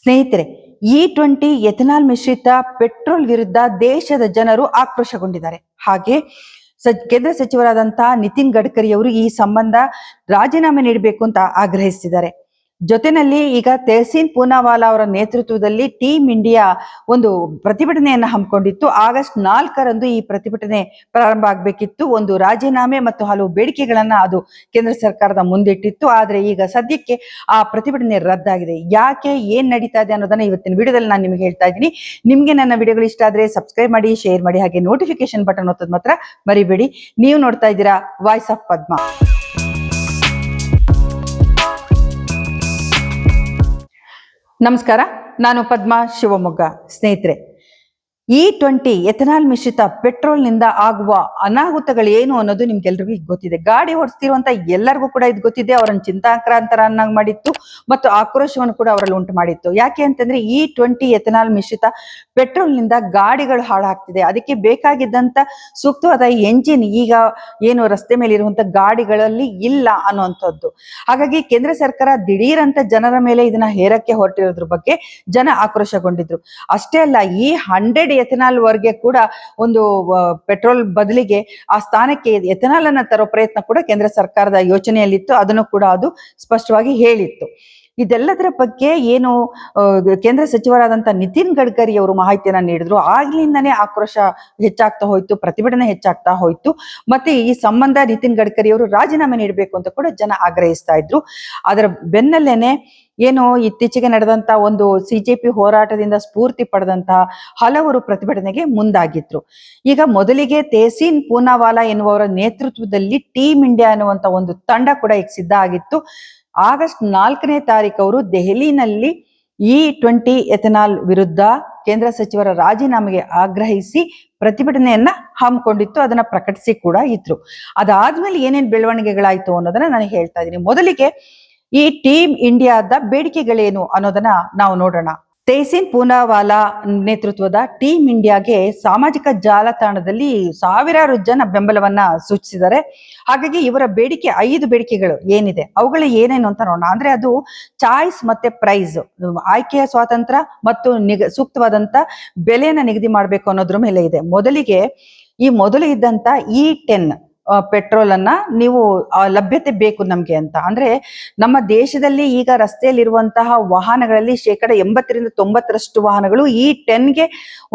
ಸ್ನೇಹಿತರೆ, E20 ethanol ಮಿಶ್ರಿತ petrol ವಿರುದ್ಧ ದೇಶದ ಜನರು ಆಕ್ರೋಶಗೊಂಡಿದ್ದಾರೆ. ಹಾಗೆ ಕೇಂದ್ರ ಸಚಿವರಾದಂತಹ ನಿತಿನ್ ಗಡ್ಕರಿ ಅವರು ಈ ಸಂಬಂಧ ರಾಜೀನಾಮೆ ನೀಡಬೇಕು ಅಂತ ಆಗ್ರಹಿಸಿದ್ದಾರೆ. ಜೊತೆಯಲ್ಲಿ ಈಗ ತೆಹಸೀನ್ ಪೂನಾವಾಲಾ ಅವರ ನೇತೃತ್ವದಲ್ಲಿ ಟೀಮ್ ಇಂಡಿಯಾ ಒಂದು ಪ್ರತಿಭಟನೆಯನ್ನ ಹಮ್ಮಿಕೊಂಡಿತ್ತು. ಆಗಸ್ಟ್ 4ರಂದು ಈ ಪ್ರತಿಭಟನೆ ಪ್ರಾರಂಭ ಆಗಬೇಕಿತ್ತು. ಒಂದು ರಾಜೀನಾಮೆ ಮತ್ತು ಹಲವು ಬೇಡಿಕೆಗಳನ್ನ ಅದು ಕೇಂದ್ರ ಸರ್ಕಾರದ ಮುಂದಿಟ್ಟಿತ್ತು. ಆದ್ರೆ ಈಗ ಸದ್ಯಕ್ಕೆ ಆ ಪ್ರತಿಭಟನೆ ರದ್ದಾಗಿದೆ. ಯಾಕೆ, ಏನ್ ನಡೀತಾ ಇದೆ ಅನ್ನೋದನ್ನ ಇವತ್ತಿನ ವಿಡಿಯೋದಲ್ಲಿ ನಾನು ನಿಮಗೆ ಹೇಳ್ತಾ ಇದ್ದೀನಿ. ನಿಮ್ಗೆ ನನ್ನ ವಿಡಿಯೋಗಳು ಇಷ್ಟ ಆದ್ರೆ ಸಬ್ಸ್ಕ್ರೈಬ್ ಮಾಡಿ, ಶೇರ್ ಮಾಡಿ, ಹಾಗೆ ನೋಟಿಫಿಕೇಶನ್ ಬಟನ್ ಒತ್ತೋದು ಮಾತ್ರ ಮರಿಬೇಡಿ. ನೀವು ನೋಡ್ತಾ ಇದ್ದೀರಾ ವಾಯ್ಸ್ ಆಫ್ ಪದ್ಮಾ. ನಮಸ್ಕಾರ, ನಾನು ಪದ್ಮಾ ಶಿವಮೊಗ್ಗ. ಸ್ನೇಹಿತರೆ, E20 ಎಥೆನಾಲ್ ಮಿಶ್ರಿತ ಪೆಟ್ರೋಲ್ ನಿಂದ ಆಗುವ ಅನಾಹುತಗಳು ಏನು ಅನ್ನೋದು ನಿಮ್ಗೆಲ್ರಿಗೂ ಗೊತ್ತಿದೆ. ಗಾಡಿ ಓಡಿಸ್ತಿರುವಂತ ಎಲ್ಲರಿಗೂ ಕೂಡ ಇದು ಗೊತ್ತಿದೆ. ಅವರನ್ನು ಚಿಂತಾಕ್ರಾಂತರನ್ನಾಗಿ ಮಾಡಿತ್ತು ಮತ್ತು ಆಕ್ರೋಶವನ್ನು ಕೂಡ ಅವರಲ್ಲಿ ಉಂಟು ಮಾಡಿತ್ತು. ಯಾಕೆ ಅಂತಂದ್ರೆ E20 ಎಥೆನಾಲ್ ಮಿಶ್ರಿತ ಪೆಟ್ರೋಲ್ ನಿಂದ ಗಾಡಿಗಳು ಹಾಳಾಗ್ತಿದೆ. ಅದಕ್ಕೆ ಬೇಕಾಗಿದ್ದಂತ ಸೂಕ್ತವಾದ ಎಂಜಿನ್ ಈಗ ಏನು ರಸ್ತೆ ಮೇಲೆ ಇರುವಂತ ಗಾಡಿಗಳಲ್ಲಿ ಇಲ್ಲ ಅನ್ನುವಂಥದ್ದು. ಹಾಗಾಗಿ ಕೇಂದ್ರ ಸರ್ಕಾರ ದಿಢೀರಂತ ಜನರ ಮೇಲೆ ಇದನ್ನ ಹೇರಕ್ಕೆ ಹೊರಟಿರೋದ್ರ ಬಗ್ಗೆ ಜನ ಆಕ್ರೋಶಗೊಂಡಿದ್ರು. ಅಷ್ಟೇ ಅಲ್ಲ, ಈ 100 ಎಥೆನಾಲ್ ವರ್ಗೆ ಕೂಡ ಒಂದು ಪೆಟ್ರೋಲ್ ಬದಲಿಗೆ ಆ ಸ್ಥಾನಕ್ಕೆ ಎಥೆನಾಲ್ ಅನ್ನ ತರೋ ಪ್ರಯತ್ನ ಕೂಡ ಕೇಂದ್ರ ಸರ್ಕಾರದ ಯೋಚನೆಯಲ್ಲಿತ್ತು. ಅದನ್ನು ಕೂಡ ಅದು ಸ್ಪಷ್ಟವಾಗಿ ಹೇಳಿತ್ತು. ಇದೆಲ್ಲದರ ಬಗ್ಗೆ ಏನು ಕೇಂದ್ರ ಸಚಿವರಾದಂತಹ ನಿತಿನ್ ಗಡ್ಕರಿ ಅವರು ಮಾಹಿತಿಯನ್ನ ನೀಡಿದ್ರು. ಆಗ್ಲಿಂದಾನೇ ಆಕ್ರೋಶ ಹೆಚ್ಚಾಗ್ತಾ ಹೋಯ್ತು, ಪ್ರತಿಭಟನೆ ಹೆಚ್ಚಾಗ್ತಾ ಹೋಯ್ತು. ಮತ್ತೆ ಈ ಸಂಬಂಧ ನಿತಿನ್ ಗಡ್ಕರಿ ಅವರು ರಾಜೀನಾಮೆ ನೀಡಬೇಕು ಅಂತ ಕೂಡ ಜನ ಆಗ್ರಹಿಸ್ತಾ ಇದ್ರು. ಅದರ ಬೆನ್ನಲ್ಲೇನೆ ಏನು ಇತ್ತೀಚೆಗೆ ನಡೆದಂತ ಒಂದು ಸಿಜೆಪಿ ಹೋರಾಟದಿಂದ ಸ್ಫೂರ್ತಿ ಪಡೆದಂತಹ ಹಲವರು ಪ್ರತಿಭಟನೆಗೆ ಮುಂದಾಗಿದ್ರು. ಈಗ ಮೊದಲಿಗೆ ತೆಹಸೀನ್ ಪೂನಾವಾಲಾ ಎನ್ನುವವರ ನೇತೃತ್ವದಲ್ಲಿ ಟೀಮ್ ಇಂಡಿಯಾ ಅನ್ನುವಂತ ಒಂದು ತಂಡ ಕೂಡ ಈಗ ಸಿದ್ಧ ಆಗಿತ್ತು. ಆಗಸ್ಟ್ 4ನೇ ತಾರೀಕು ಅವರು ದೆಹಲಿನಲ್ಲಿ E20 ಎಥೆನಾಲ್ ವಿರುದ್ಧ ಕೇಂದ್ರ ಸಚಿವರ ರಾಜೀನಾಮೆಗೆ ಆಗ್ರಹಿಸಿ ಪ್ರತಿಭಟನೆಯನ್ನ ಹಮ್ಮಿಕೊಂಡಿತ್ತು. ಅದನ್ನ ಪ್ರಕಟಿಸಿ ಕೂಡ ಇದ್ರು. ಅದಾದ್ಮೇಲೆ ಏನೇನ್ ಬೆಳವಣಿಗೆಗಳಾಯ್ತು ಅನ್ನೋದನ್ನ ನಾನು ಹೇಳ್ತಾ ಇದ್ದೀನಿ. ಮೊದಲಿಗೆ ಈ ಟೀಮ್ ಇಂಡಿಯಾದ ಬೇಡಿಕೆಗಳೇನು ಅನ್ನೋದನ್ನ ನಾವು ನೋಡೋಣ. ತೆಹಸೀನ್ ಪೂನಾವಾಲಾ ನೇತೃತ್ವದ ಟೀಮ್ ಇಂಡಿಯಾಗೆ ಸಾಮಾಜಿಕ ಜಾಲತಾಣದಲ್ಲಿ ಸಾವಿರಾರು ಜನ ಬೆಂಬಲವನ್ನ ಸೂಚಿಸಿದ್ದಾರೆ. ಹಾಗಾಗಿ ಇವರ ಬೇಡಿಕೆ 5 ಬೇಡಿಕೆಗಳು ಏನಿದೆ ಅವುಗಳು ಏನೇನು ಅಂತ ನೋಡೋಣ. ಅಂದ್ರೆ ಅದು ಚಾಯ್ಸ್ ಮತ್ತೆ ಪ್ರೈಸ್, ಆಯ್ಕೆಯ ಸ್ವಾತಂತ್ರ್ಯ ಮತ್ತು ಸೂಕ್ತವಾದಂತ ಬೆಲೆಯನ್ನ ನಿಗದಿ ಮಾಡಬೇಕು ಅನ್ನೋದ್ರ ಮೇಲೆ ಇದೆ. ಮೊದಲಿಗೆ ಈ ಮೊದಲು ಇದ್ದಂತ E10 ಪೆಟ್ರೋಲ್ ಅನ್ನ ನೀವು ಲಭ್ಯತೆ ಬೇಕು ನಮ್ಗೆ ಅಂತ. ಅಂದ್ರೆ ನಮ್ಮ ದೇಶದಲ್ಲಿ ಈಗ ರಸ್ತೆಯಲ್ಲಿರುವಂತಹ ವಾಹನಗಳಲ್ಲಿ 80-90% ವಾಹನಗಳು E10ಗೆ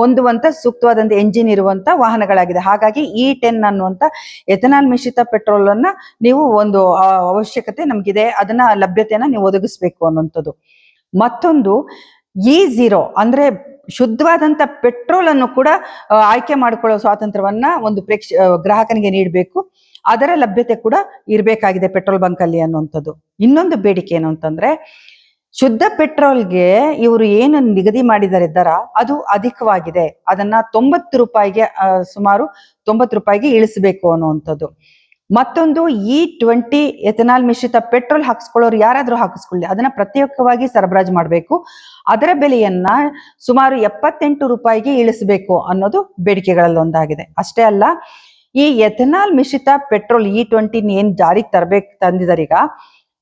ಹೊಂದುವಂತ ಸೂಕ್ತವಾದಂತ ಎಂಜಿನ್ ಇರುವಂತ ವಾಹನಗಳಾಗಿದೆ. ಹಾಗಾಗಿ E10 ಅನ್ನುವಂತ ಎಥೆನಾಲ್ ಮಿಶ್ರಿತ ಪೆಟ್ರೋಲ್ ಅನ್ನ ನೀವು ಒಂದು ಅವಶ್ಯಕತೆ ನಮ್ಗಿದೆ, ಅದನ್ನ ಲಭ್ಯತೆಯನ್ನ ನೀವು ಒದಗಿಸ್ಬೇಕು ಅನ್ನುವಂಥದ್ದು. ಮತ್ತೊಂದು E0 ಅಂದ್ರೆ ಶುದ್ಧವಾದಂತ ಪೆಟ್ರೋಲ್ ಅನ್ನು ಕೂಡ ಆಯ್ಕೆ ಮಾಡಿಕೊಳ್ಳೋ ಸ್ವಾತಂತ್ರ್ಯವನ್ನ ಒಂದು ಗ್ರಾಹಕನಿಗೆ ನೀಡಬೇಕು. ಅದರ ಲಭ್ಯತೆ ಕೂಡ ಇರಬೇಕಾಗಿದೆ ಪೆಟ್ರೋಲ್ ಬಂಕ್ ಅಲ್ಲಿ ಅನ್ನುವಂಥದ್ದು. ಇನ್ನೊಂದು ಬೇಡಿಕೆ ಏನು ಅಂತಂದ್ರೆ, ಶುದ್ಧ ಪೆಟ್ರೋಲ್ಗೆ ಇವರು ಏನು ನಿಗದಿ ಮಾಡಿದ್ದಾರೆ ದರ ಅದು ಅಧಿಕವಾಗಿದೆ, ಅದನ್ನ 90 ರೂಪಾಯಿಗೆ ಸುಮಾರು 90 ರೂಪಾಯಿಗೆ ಇಳಿಸಬೇಕು ಅನ್ನುವಂಥದ್ದು. ಮತ್ತೊಂದು E20 ಎಥೆನಾಲ್ ಮಿಶ್ರಿತ ಪೆಟ್ರೋಲ್ ಹಾಕಿಸ್ಕೊಳ್ಳೋರು ಯಾರಾದ್ರೂ ಹಾಕಿಸ್ಕೊಳ್ಳಿ, ಅದನ್ನ ಪ್ರತ್ಯೇಕವಾಗಿ ಸರಬರಾಜು ಮಾಡಬೇಕು. ಅದರ ಬೆಲೆಯನ್ನ ಸುಮಾರು 78 ರೂಪಾಯಿಗೆ ಇಳಿಸಬೇಕು ಅನ್ನೋದು ಬೇಡಿಕೆಗಳಲ್ಲಿ ಒಂದಾಗಿದೆ. ಅಷ್ಟೇ ಅಲ್ಲ, ಈ ಎಥೆನಾಲ್ ಮಿಶ್ರಿತ ಪೆಟ್ರೋಲ್ E20 ಏನ್ ಜಾರಿಗೆ ತಂದಿದ್ದಾರೆ ಈಗ,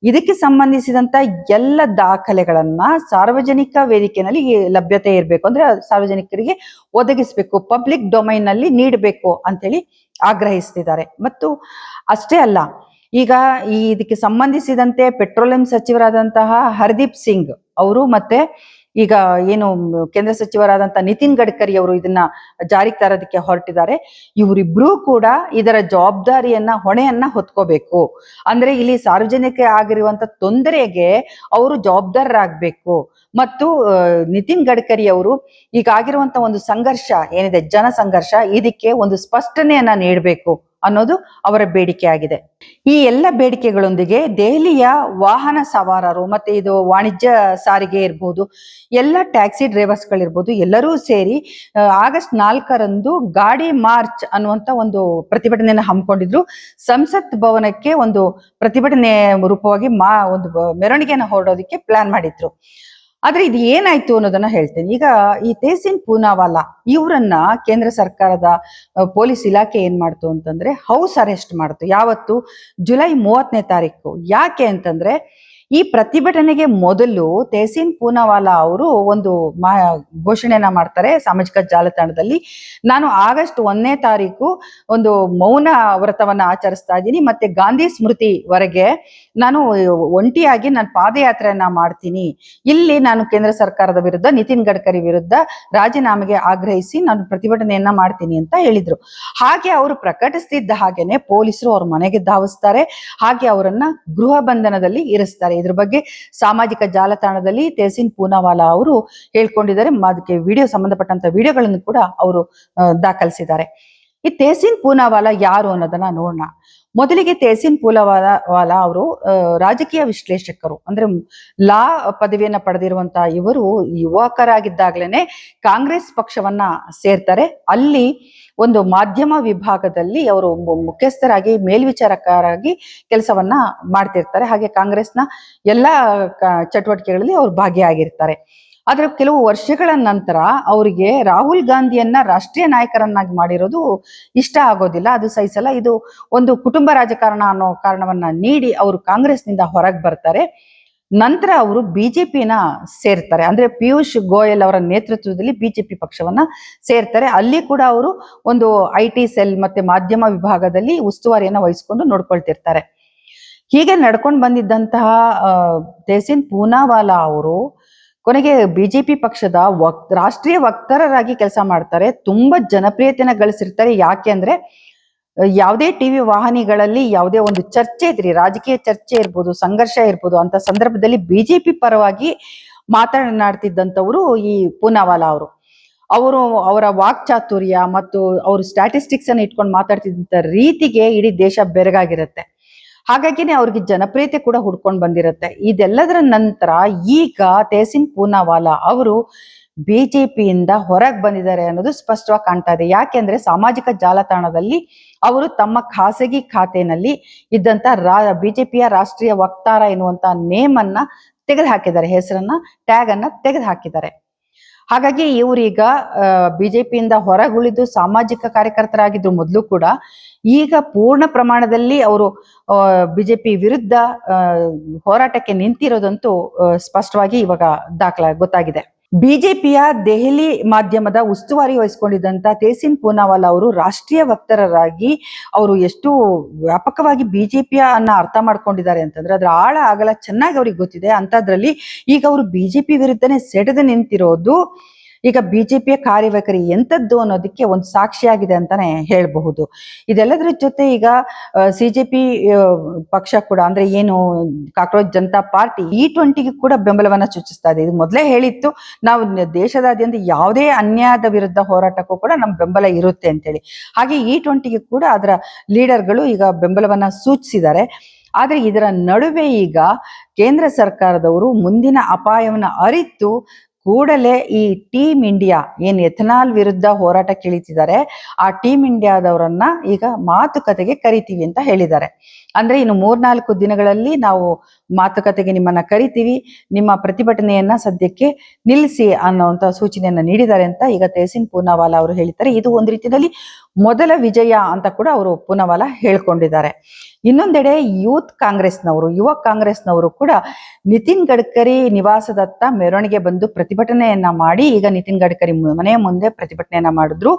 ಇದಕ್ಕೆ ಸಂಬಂಧಿಸಿದಂತ ಎಲ್ಲ ದಾಖಲೆಗಳನ್ನ ಸಾರ್ವಜನಿಕ ವೇದಿಕೆಯಲ್ಲಿ ಲಭ್ಯತೆ ಇರಬೇಕು, ಅಂದ್ರೆ ಸಾರ್ವಜನಿಕರಿಗೆ ಒದಗಿಸ್ಬೇಕು, ಪಬ್ಲಿಕ್ ಡೊಮೈನ್ ನಲ್ಲಿ ನೀಡಬೇಕು ಅಂತೇಳಿ ಆಗ್ರಹಿಸ್ತಿದ್ದಾರೆ. ಮತ್ತು ಅಷ್ಟೇ ಅಲ್ಲ, ಈಗ ಇದಕ್ಕೆ ಸಂಬಂಧಿಸಿದಂತೆ ಪೆಟ್ರೋಲಿಯಂ ಸಚಿವರಾದಂತಹ ಹರ್ದೀಪ್ ಸಿಂಗ್ ಅವರು ಮತ್ತೆ ಈಗ ಏನು ಕೇಂದ್ರ ಸಚಿವರಾದಂತಹ ನಿತಿನ್ ಗಡ್ಕರಿ ಅವರು ಇದನ್ನ ಜಾರಿಗೆ ತರೋದಕ್ಕೆ ಹೊರಟಿದ್ದಾರೆ. ಇವರಿಬ್ರು ಕೂಡ ಇದರ ಜವಾಬ್ದಾರಿಯನ್ನ ಹೊಣೆಯನ್ನ ಹೊತ್ಕೋಬೇಕು. ಅಂದ್ರೆ ಇಲ್ಲಿ ಸಾರ್ವಜನಿಕ ಆಗಿರುವಂತ ತೊಂದರೆಗೆ ಅವರು ಜವಾಬ್ದಾರರಾಗಬೇಕು. ಮತ್ತು ನಿತಿನ್ ಗಡ್ಕರಿ ಅವರು ಈಗ ಆಗಿರುವಂತ ಒಂದು ಸಂಘರ್ಷ ಏನಿದೆ, ಜನ ಸಂಘರ್ಷ, ಇದಕ್ಕೆ ಒಂದು ಸ್ಪಷ್ಟನೆಯನ್ನ ನೀಡಬೇಕು ಅನ್ನೋದು ಅವರ ಬೇಡಿಕೆ ಆಗಿದೆ. ಈ ಎಲ್ಲ ಬೇಡಿಕೆಗಳೊಂದಿಗೆ ದೆಹಲಿಯ ವಾಹನ ಸವಾರರು ಮತ್ತೆ ಇದು ವಾಣಿಜ್ಯ ಸಾರಿಗೆ ಇರ್ಬೋದು, ಎಲ್ಲ ಟ್ಯಾಕ್ಸಿ ಡ್ರೈವರ್ಸ್ ಗಳಿರ್ಬೋದು, ಎಲ್ಲರೂ ಸೇರಿ ಆಗಸ್ಟ್ 4ರಂದು ಗಾಡಿ ಮಾರ್ಚ್ ಅನ್ನುವಂತ ಒಂದು ಪ್ರತಿಭಟನೆಯನ್ನು ಹಮ್ಮಿಕೊಂಡಿದ್ರು. ಸಂಸತ್ ಭವನಕ್ಕೆ ಒಂದು ಪ್ರತಿಭಟನೆ ರೂಪವಾಗಿ ಒಂದು ಮೆರವಣಿಗೆಯನ್ನು ಹೊರಡೋದಕ್ಕೆ ಪ್ಲಾನ್ ಮಾಡಿದ್ರು. ಆದ್ರೆ ಇದು ಏನಾಯ್ತು ಅನ್ನೋದನ್ನ ಹೇಳ್ತೇನೆ. ಈಗ ಈ ತೆಹಸೀನ್ ಪೂನಾವಾಲಾ ಇವರನ್ನ ಕೇಂದ್ರ ಸರ್ಕಾರದ ಪೊಲೀಸ್ ಇಲಾಖೆ ಏನ್ ಮಾಡ್ತು ಅಂತಂದ್ರೆ ಹೌಸ್ ಅರೆಸ್ಟ್ ಮಾಡ್ತು. ಯಾವತ್ತು? ಜುಲೈ 30ನೇ ತಾರೀಕು. ಯಾಕೆ ಅಂತಂದ್ರೆ ಈ ಪ್ರತಿಭಟನೆಗೆ ಮೊದಲು ತೆಹಸೀನ್ ಪೂನಾವಾಲಾ ಅವರು ಒಂದು ಘೋಷಣೆಯನ್ನ ಮಾಡ್ತಾರೆ ಸಾಮಾಜಿಕ ಜಾಲತಾಣದಲ್ಲಿ. ನಾನು ಆಗಸ್ಟ್ 1ನೇ ತಾರೀಕು ಒಂದು ಮೌನ ವ್ರತವನ್ನ ಆಚರಿಸ್ತಾ ಇದ್ದೀನಿ, ಮತ್ತೆ ಗಾಂಧಿ ಸ್ಮೃತಿವರೆಗೆ ನಾನು ಒಂಟಿಯಾಗಿ ನಾನು ಪಾದಯಾತ್ರೆಯನ್ನ ಮಾಡ್ತೀನಿ. ಇಲ್ಲಿ ನಾನು ಕೇಂದ್ರ ಸರ್ಕಾರದ ವಿರುದ್ಧ, ನಿತಿನ್ ಗಡ್ಕರಿ ವಿರುದ್ಧ ರಾಜೀನಾಮೆಗೆ ಆಗ್ರಹಿಸಿ ನಾನು ಪ್ರತಿಭಟನೆಯನ್ನ ಮಾಡ್ತೀನಿ ಅಂತ ಹೇಳಿದ್ರು. ಹಾಗೆ ಅವರು ಪ್ರಕಟಿಸ್ತಿದ್ದ ಹಾಗೇನೆ ಪೊಲೀಸರು ಅವ್ರ ಮನೆಗೆ ಧಾವಿಸ್ತಾರೆ, ಹಾಗೆ ಅವರನ್ನ ಗೃಹ ಬಂಧನದಲ್ಲಿ ಇರಿಸ್ತಾರೆ. ಇದ್ರ ಬಗ್ಗೆ ಸಾಮಾಜಿಕ ಜಾಲತಾಣದಲ್ಲಿ ತೆಹಸೀನ್ ಪೂನಾವಾಲಾ ಅವರು ಹೇಳ್ಕೊಂಡಿದ್ದಾರೆ. ಅದಕ್ಕೆ ವಿಡಿಯೋ, ಸಂಬಂಧಪಟ್ಟಂತ ವಿಡಿಯೋಗಳನ್ನು ಕೂಡ ಅವರು ದಾಖಲಿಸಿದ್ದಾರೆ. ಈ ತೆಹಸೀನ್ ಪೂನಾವಾಲಾ ಯಾರು ಅನ್ನೋದನ್ನ ನೋಡೋಣ. ಮೊದಲಿಗೆ ತೆಹಸೀನ್ ಪೂನಾವಾಲಾ ಅವರು ರಾಜಕೀಯ ವಿಶ್ಲೇಷಕರು, ಅಂದ್ರೆ ಲಾ ಪದವಿಯನ್ನ ಪಡೆದಿರುವಂತಹ ಇವರು ಯುವಕರಾಗಿದ್ದಾಗ್ಲೇನೆ ಕಾಂಗ್ರೆಸ್ ಪಕ್ಷವನ್ನ ಸೇರ್ತಾರೆ. ಅಲ್ಲಿ ಒಂದು ಮಾಧ್ಯಮ ವಿಭಾಗದಲ್ಲಿ ಅವರು ಮುಖ್ಯಸ್ಥರಾಗಿ, ಮೇಲ್ವಿಚಾರಕರಾಗಿ ಕೆಲಸವನ್ನ ಮಾಡ್ತಿರ್ತಾರೆ. ಹಾಗೆ ಕಾಂಗ್ರೆಸ್ನ ಎಲ್ಲಾ ಚಟುವಟಿಕೆಗಳಲ್ಲಿ ಅವರು ಭಾಗಿಯಾಗಿರ್ತಾರೆ. ಆದ್ರೆ ಕೆಲವು ವರ್ಷಗಳ ನಂತರ ಅವರಿಗೆ ರಾಹುಲ್ ಗಾಂಧಿಯನ್ನ ರಾಷ್ಟ್ರೀಯ ನಾಯಕರನ್ನಾಗಿ ಮಾಡಿರೋದು ಇಷ್ಟ ಆಗೋದಿಲ್ಲ, ಅದು ಸಹಿಸಲ್ಲ. ಇದು ಒಂದು ಕುಟುಂಬ ರಾಜಕಾರಣ ಅನ್ನೋ ಕಾರಣವನ್ನ ನೀಡಿ ಅವರು ಕಾಂಗ್ರೆಸ್ನಿಂದ ಹೊರಗೆ ಬರ್ತಾರೆ. ನಂತರ ಅವರು ಬಿಜೆಪಿನ ಸೇರ್ತಾರೆ, ಅಂದ್ರೆ ಪಿಯೂಷ್ ಗೋಯಲ್ ಅವರ ನೇತೃತ್ವದಲ್ಲಿ ಬಿಜೆಪಿ ಪಕ್ಷವನ್ನ ಸೇರ್ತಾರೆ. ಅಲ್ಲಿ ಕೂಡ ಅವರು ಒಂದು IT ಸೆಲ್ ಮತ್ತೆ ಮಾಧ್ಯಮ ವಿಭಾಗದಲ್ಲಿ ಉಸ್ತುವಾರಿಯನ್ನ ವಹಿಸ್ಕೊಂಡು ನೋಡ್ಕೊಳ್ತಿರ್ತಾರೆ. ಹೀಗೆ ನಡ್ಕೊಂಡು ಬಂದಿದ್ದಂತಹ ತೆಹಸೀನ್ ಪೂನಾವಾಲಾ ಅವರು ಕೊನೆಗೆ ಬಿಜೆಪಿ ಪಕ್ಷದ ರಾಷ್ಟ್ರೀಯ ವಕ್ತಾರರಾಗಿ ಕೆಲಸ ಮಾಡ್ತಾರೆ. ತುಂಬಾ ಜನಪ್ರಿಯತೆಯನ್ನ ಗಳಿಸಿರ್ತಾರೆ. ಯಾಕೆ ಅಂದ್ರೆ ಯಾವುದೇ ಟಿವಿ ವಾಹಿನಿಗಳಲ್ಲಿ ಯಾವುದೇ ಒಂದು ಚರ್ಚೆ ಇದ್ರಿ, ರಾಜಕೀಯ ಚರ್ಚೆ ಇರ್ಬೋದು, ಸಂಘರ್ಷ ಇರ್ಬೋದು, ಅಂತ ಸಂದರ್ಭದಲ್ಲಿ ಬಿಜೆಪಿ ಪರವಾಗಿ ಮಾತನಾಡ್ತಿದ್ದಂಥವ್ರು ಈ ಪೂನಾವಾಲಾ ಅವರು. ಅವರ ವಾಕ್ಚಾತುರ್ಯ ಮತ್ತು ಅವರು ಸ್ಟ್ಯಾಟಿಸ್ಟಿಕ್ಸ್ ಅನ್ನು ಇಟ್ಕೊಂಡು ಮಾತಾಡ್ತಿದ್ದಂಥ ರೀತಿಗೆ ಇಡೀ ದೇಶ ಬೆರಗಾಗಿರುತ್ತೆ. ಹಾಗಾಗಿನೇ ಅವ್ರಿಗೆ ಜನಪ್ರಿಯತೆ ಕೂಡ ಹುಡ್ಕೊಂಡು ಬಂದಿರುತ್ತೆ. ಇದೆಲ್ಲದರ ನಂತರ ಈಗ ತೆಹಸೀನ್ ಪೂನಾವಾಲಾ ಅವರು ಬಿಜೆಪಿಯಿಂದ ಹೊರಗೆ ಬಂದಿದ್ದಾರೆ ಅನ್ನೋದು ಸ್ಪಷ್ಟವಾಗಿ ಕಾಣ್ತಾ ಇದೆ. ಯಾಕೆಂದ್ರೆ ಸಾಮಾಜಿಕ ಜಾಲತಾಣದಲ್ಲಿ ಅವರು ತಮ್ಮ ಖಾಸಗಿ ಖಾತೆನಲ್ಲಿ ಇದ್ದಂತ ಬಿಜೆಪಿಯ ರಾಷ್ಟ್ರೀಯ ವಕ್ತಾರ ಎನ್ನುವಂತ ನೇಮ್ ಅನ್ನ ತೆಗೆದು ಹಾಕಿದ್ದಾರೆ, ಹೆಸರನ್ನ, ಟ್ಯಾಗ್ ಅನ್ನ ತೆಗೆದು ಹಾಕಿದ್ದಾರೆ. ಹಾಗಾಗಿ ಇವರೀಗ ಬಿಜೆಪಿಯಿಂದ ಹೊರಗುಳಿದು ಸಾಮಾಜಿಕ ಕಾರ್ಯಕರ್ತರಾಗಿದ್ರು ಮೊದಲು ಕೂಡ. ಈಗ ಪೂರ್ಣ ಪ್ರಮಾಣದಲ್ಲಿ ಅವರು ಬಿಜೆಪಿ ವಿರುದ್ಧ ಹೋರಾಟಕ್ಕೆ ನಿಂತಿರೋದಂತೂ ಸ್ಪಷ್ಟವಾಗಿ ಇವಾಗ ಗೊತ್ತಾಗಿದೆ. ಬಿಜೆಪಿಯ ದೆಹಲಿ ಮಾಧ್ಯಮದ ಉಸ್ತುವಾರಿ ವಹಿಸಿಕೊಂಡಿದ್ದಂತ ತೆಹಸೀನ್ ಪೂನಾವಾಲಾ ಅವರು ರಾಷ್ಟ್ರೀಯ ವಕ್ತಾರರಾಗಿ ಅವರು ಎಷ್ಟು ವ್ಯಾಪಕವಾಗಿ ಬಿಜೆಪಿಯ ಅರ್ಥ ಮಾಡ್ಕೊಂಡಿದ್ದಾರೆ ಅಂತಂದ್ರೆ ಅದ್ರ ಆಳ ಆಗಲ ಚೆನ್ನಾಗಿ ಅವ್ರಿಗೆ ಗೊತ್ತಿದೆ. ಅಂತದ್ರಲ್ಲಿ ಈಗ ಅವರು ಬಿಜೆಪಿ ವಿರುದ್ಧನೇ ಸೆಟೆದು ನಿಂತಿರೋದು ಈಗ ಬಿಜೆಪಿಯ ಕಾರ್ಯವೈಖರಿ ಎಂತದ್ದು ಅನ್ನೋದಕ್ಕೆ ಒಂದು ಸಾಕ್ಷಿಯಾಗಿದೆ ಅಂತಾನೆ ಹೇಳಬಹುದು. ಇದೆಲ್ಲದರ ಜೊತೆ ಈಗ ಸಿಜೆಪಿ ಪಕ್ಷ ಕೂಡ, ಅಂದ್ರೆ ಏನು ಕಾಕ್ರೋಚ್ ಜನತಾ ಪಾರ್ಟಿ, E20ಗೆ ಕೂಡ ಬೆಂಬಲವನ್ನ ಸೂಚಿಸ್ತಾ ಇದೆ. ಇದು ಮೊದಲೇ ಹೇಳಿತ್ತು, ನಾವು ದೇಶದಾದ್ಯಂತ ಯಾವುದೇ ಅನ್ಯಾಯದ ವಿರುದ್ಧ ಹೋರಾಟಕ್ಕೂ ಕೂಡ ನಮ್ಮ ಬೆಂಬಲ ಇರುತ್ತೆ ಅಂತೇಳಿ. ಹಾಗೆ E20ಗೆ ಕೂಡ ಅದರ ಲೀಡರ್ಗಳು ಈಗ ಬೆಂಬಲವನ್ನ ಸೂಚಿಸಿದ್ದಾರೆ. ಆದ್ರೆ ಇದರ ನಡುವೆ ಈಗ ಕೇಂದ್ರ ಸರ್ಕಾರದವರು ಮುಂದಿನ ಅಪಾಯವನ್ನ ಅರಿತು ಕೂಡಲೇ ಈ ಟೀಮ್ ಇಂಡಿಯಾ ಏನ್ ಎಥನಾಲ್ ವಿರುದ್ಧ ಹೋರಾಟ ಇಳಿತಿದ್ದಾರೆ, ಆ ಟೀಮ್ ಇಂಡಿಯಾದವರನ್ನ ಈಗ ಮಾತುಕತೆಗೆ ಕರಿತೀವಿ ಅಂತ ಹೇಳಿದ್ದಾರೆ. ಅಂದ್ರೆ ಇನ್ನು 3-4 ದಿನಗಳಲ್ಲಿ ನಾವು ಮಾತುಕತೆಗೆ ನಿಮ್ಮನ್ನ ಕರಿತೀವಿ, ನಿಮ್ಮ ಪ್ರತಿಭಟನೆಯನ್ನ ಸದ್ಯಕ್ಕೆ ನಿಲ್ಲಿಸಿ ಅನ್ನೋಂತ ಸೂಚನೆಯನ್ನ ನೀಡಿದ್ದಾರೆ ಅಂತ ಈಗ ತೆಹಸೀನ್ ಪೂನಾವಾಲಾ ಅವರು ಹೇಳಿದ್ದಾರೆ. ಇದು ಒಂದು ರೀತಿಯಲ್ಲಿ ಮೊದಲ ವಿಜಯ ಅಂತ ಕೂಡ ಅವರು ಪೂನಾವಾಲಾ ಹೇಳ್ಕೊಂಡಿದ್ದಾರೆ. ಇನ್ನೊಂದೆಡೆ ಯುವ ಕಾಂಗ್ರೆಸ್ನವರು ಕೂಡ ನಿತಿನ್ ಗಡ್ಕರಿ ನಿವಾಸದತ್ತ ಮೆರವಣಿಗೆ ಬಂದು ಪ್ರತಿಭಟನೆಯನ್ನ ಮಾಡಿ ಈಗ ನಿತಿನ್ ಗಡ್ಕರಿ ಮನೆಯ ಮುಂದೆ ಪ್ರತಿಭಟನೆಯನ್ನ ಮಾಡಿದ್ರು.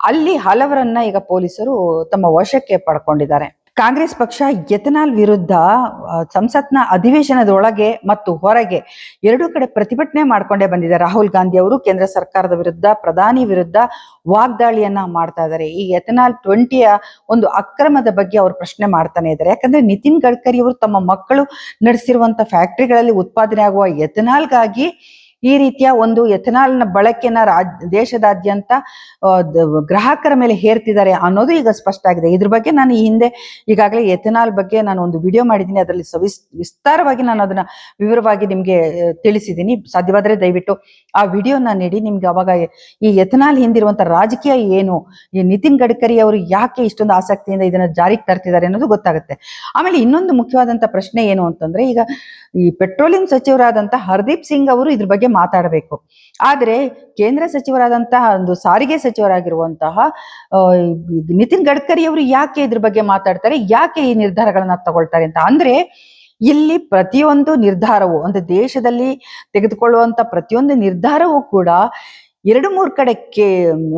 ಅಲ್ಲಿ ಹಲವರನ್ನ ಈಗ ಪೊಲೀಸರು ತಮ್ಮ ವಶಕ್ಕೆ ಪಡ್ಕೊಂಡಿದ್ದಾರೆ. ಕಾಂಗ್ರೆಸ್ ಪಕ್ಷ ಎಥನಾಲ್ ವಿರುದ್ಧ ಸಂಸತ್ನ ಅಧಿವೇಶನದೊಳಗೆ ಮತ್ತು ಹೊರಗೆ ಎರಡೂ ಕಡೆ ಪ್ರತಿಭಟನೆ ಮಾಡ್ಕೊಂಡೇ ಬಂದಿದೆ. ರಾಹುಲ್ ಗಾಂಧಿ ಅವರು ಕೇಂದ್ರ ಸರ್ಕಾರದ ವಿರುದ್ಧ, ಪ್ರಧಾನಿ ವಿರುದ್ಧ ವಾಗ್ದಾಳಿಯನ್ನ ಮಾಡ್ತಾ ಇದ್ದಾರೆ. ಈ ಎಥನಾಲ್ 20ಯ ಒಂದು ಅಕ್ರಮದ ಬಗ್ಗೆ ಅವರು ಪ್ರಶ್ನೆ ಮಾಡ್ತಾನೆ ಇದ್ದಾರೆ. ಯಾಕಂದ್ರೆ ನಿತಿನ್ ಗಡ್ಕರಿ ಅವರು ತಮ್ಮ ಮಕ್ಕಳು ನಡೆಸಿರುವಂತ ಫ್ಯಾಕ್ಟರಿಗಳಲ್ಲಿ ಉತ್ಪಾದನೆ ಆಗುವ ಎಥನಾಲ್ಗಾಗಿ ಈ ರೀತಿಯ ಒಂದು ಎಥನಾಲ್ನ ಬಳಕೆನ ದೇಶದಾದ್ಯಂತ ಗ್ರಾಹಕರ ಮೇಲೆ ಹೇರ್ತಿದ್ದಾರೆ ಅನ್ನೋದು ಈಗ ಸ್ಪಷ್ಟ ಆಗಿದೆ. ಇದ್ರ ಬಗ್ಗೆ ನಾನು ಈ ಹಿಂದೆ ಈಗಾಗಲೇ ಎಥನಾಲ್ ಬಗ್ಗೆ ನಾನು ಒಂದು ವಿಡಿಯೋ ಮಾಡಿದ್ದೀನಿ. ಅದರಲ್ಲಿ ವಿಸ್ತಾರವಾಗಿ ನಾನು ಅದನ್ನ ವಿವರವಾಗಿ ನಿಮ್ಗೆ ತಿಳಿಸಿದ್ದೀನಿ. ಸಾಧ್ಯವಾದ್ರೆ ದಯವಿಟ್ಟು ಆ ವಿಡಿಯೋನ ನೀಡಿ. ನಿಮ್ಗೆ ಅವಾಗ ಈ ಎಥನಾಲ್ ಹಿಂದಿರುವಂತ ರಾಜಕೀಯ ಏನು, ಈ ನಿತಿನ್ ಗಡ್ಕರಿ ಅವರು ಯಾಕೆ ಇಷ್ಟೊಂದು ಆಸಕ್ತಿಯಿಂದ ಇದನ್ನ ಜಾರಿಗೆ ತರ್ತಿದ್ದಾರೆ ಅನ್ನೋದು ಗೊತ್ತಾಗುತ್ತೆ. ಆಮೇಲೆ ಇನ್ನೊಂದು ಮುಖ್ಯವಾದಂತ ಪ್ರಶ್ನೆ ಏನು ಅಂತಂದ್ರೆ, ಈಗ ಈ ಪೆಟ್ರೋಲಿಯಂ ಸಚಿವರಾದಂತಹ ಹರ್ದೀಪ್ ಸಿಂಗ್ ಅವರು ಇದ್ರ ಬಗ್ಗೆ ಮಾತಾಡಬೇಕು. ಆದ್ರೆ ಕೇಂದ್ರ ಸಚಿವರಾದಂತಹ ಒಂದು ಸಾರಿಗೆ ಸಚಿವರಾಗಿರುವಂತಹ ನಿತಿನ್ ಗಡ್ಕರಿ ಅವರು ಯಾಕೆ ಇದ್ರ ಬಗ್ಗೆ ಮಾತಾಡ್ತಾರೆ, ಯಾಕೆ ಈ ನಿರ್ಧಾರಗಳನ್ನ ತಗೊಳ್ತಾರೆ ಅಂತ ಅಂದ್ರೆ, ಇಲ್ಲಿ ಪ್ರತಿಯೊಂದು ನಿರ್ಧಾರವು ಅಂದ್ರೆ ದೇಶದಲ್ಲಿ ತೆಗೆದುಕೊಳ್ಳುವಂತ ಪ್ರತಿಯೊಂದು ನಿರ್ಧಾರವೂ ಕೂಡ 2-3 ಕಡೆ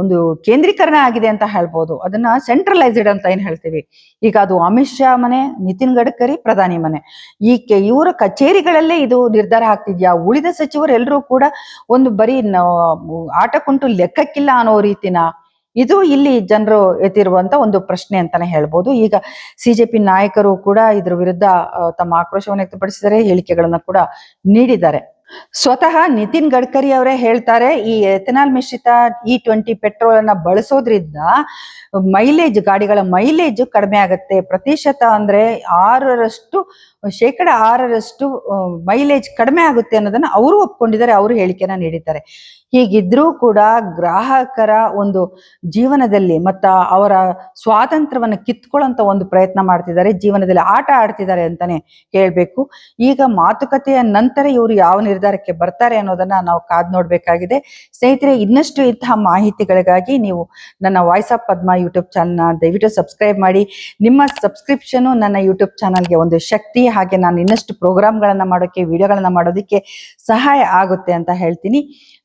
ಒಂದು ಕೇಂದ್ರೀಕರಣ ಆಗಿದೆ ಅಂತ ಹೇಳ್ಬೋದು. ಅದನ್ನ ಸೆಂಟ್ರಲೈಸ್ಡ್ ಅಂತ ಏನ್ ಹೇಳ್ತೀವಿ. ಈಗ ಅದು ಅಮಿತ್ ಶಾ ಮನೆ, ನಿತಿನ್ ಗಡ್ಕರಿ ಪ್ರಧಾನಿ ಮನೆ, ಇವರ ಕಚೇರಿಗಳಲ್ಲೇ ಇದು ನಿರ್ಧಾರ ಆಗ್ತಿದ್ಯಾ? ಉಳಿದ ಸಚಿವರೆಲ್ಲರೂ ಕೂಡ ಒಂದು ಬರೀ ಆಟ ಕುಂಟು ಲೆಕ್ಕಕ್ಕಿಲ್ಲ ಅನ್ನೋ ರೀತಿನ, ಇದು ಇಲ್ಲಿ ಜನರು ಎತ್ತಿರುವಂತ ಒಂದು ಪ್ರಶ್ನೆ ಅಂತಾನೆ ಹೇಳ್ಬೋದು. ಈಗ ಸಿಜೆಪಿ ನಾಯಕರು ಕೂಡ ಇದ್ರ ವಿರುದ್ಧ ತಮ್ಮ ಆಕ್ರೋಶವನ್ನು ವ್ಯಕ್ತಪಡಿಸಿದ್ದಾರೆ, ಹೇಳಿಕೆಗಳನ್ನ ಕೂಡ ನೀಡಿದ್ದಾರೆ. ಸ್ವತಃ ನಿತಿನ್ ಗಡ್ಕರಿ ಅವರೇ ಹೇಳ್ತಾರೆ, ಈ ಎಥೆನಾಲ್ ಮಿಶ್ರಿತ E20 ಪೆಟ್ರೋಲ್ ಅನ್ನ ಬಳಸೋದ್ರಿಂದ ಗಾಡಿಗಳ ಮೈಲೇಜ್ ಕಡಿಮೆ ಆಗುತ್ತೆ. ಪ್ರತಿಶತ ಅಂದ್ರೆ 6% ಮೈಲೇಜ್ ಕಡಿಮೆ ಆಗುತ್ತೆ ಅನ್ನೋದನ್ನ ಅವರು ಒಪ್ಕೊಂಡಿದ್ದಾರೆ, ಅವರು ಹೇಳಿಕೆನ ನೀಡಿದ್ದಾರೆ. ಹೀಗಿದ್ರೂ ಕೂಡ ಗ್ರಾಹಕರ ಒಂದು ಜೀವನದಲ್ಲಿ ಮತ್ತ ಅವರ ಸ್ವಾತಂತ್ರ್ಯವನ್ನ ಕಿತ್ಕೊಳ್ಳೋಂತ ಒಂದು ಪ್ರಯತ್ನ ಮಾಡ್ತಿದ್ದಾರೆ, ಜೀವನದಲ್ಲಿ ಆಟ ಆಡ್ತಿದ್ದಾರೆ ಅಂತಾನೆ ಹೇಳ್ಬೇಕು. ಈಗ ಮಾತುಕತೆಯ ನಂತರ ಇವರು ಯಾವ ನಿರ್ಧಾರಕ್ಕೆ ಬರ್ತಾರೆ ಅನ್ನೋದನ್ನ ನಾವು ಕಾದ್ ನೋಡ್ಬೇಕಾಗಿದೆ. ಸ್ನೇಹಿತರೆ, ಇನ್ನಷ್ಟು ಇಂತಹ ಮಾಹಿತಿಗಳಿಗಾಗಿ ನೀವು ನನ್ನ ವಾಯ್ಸ್ ಆಫ್ ಪದ್ಮ ಯೂಟ್ಯೂಬ್ ಚಾನಲ್ನ ದಯವಿಟ್ಟು ಸಬ್ಸ್ಕ್ರೈಬ್ ಮಾಡಿ. ನಿಮ್ಮ ಸಬ್ಸ್ಕ್ರಿಪ್ಷನ್ ನನ್ನ ಯೂಟ್ಯೂಬ್ ಚಾನಲ್ಗೆ ಒಂದು ಶಕ್ತಿ, ಹಾಗೆ ನಾನು ಇನ್ನಷ್ಟು ಪ್ರೋಗ್ರಾಮ್ಗಳನ್ನ ಮಾಡೋಕೆ, ವಿಡಿಯೋಗಳನ್ನ ಮಾಡೋದಕ್ಕೆ ಸಹಾಯ ಆಗುತ್ತೆ ಅಂತ ಹೇಳ್ತೀನಿ.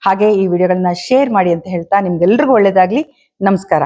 ಹಾಗೆ ಈ ವಿಡಿಯೋಗಳನ್ನ ಶೇರ್ ಮಾಡಿ ಅಂತ ಹೇಳ್ತಾ ನಿಮ್ಗೆಲ್ರಿಗೂ ಒಳ್ಳೇದಾಗ್ಲಿ. ನಮಸ್ಕಾರ.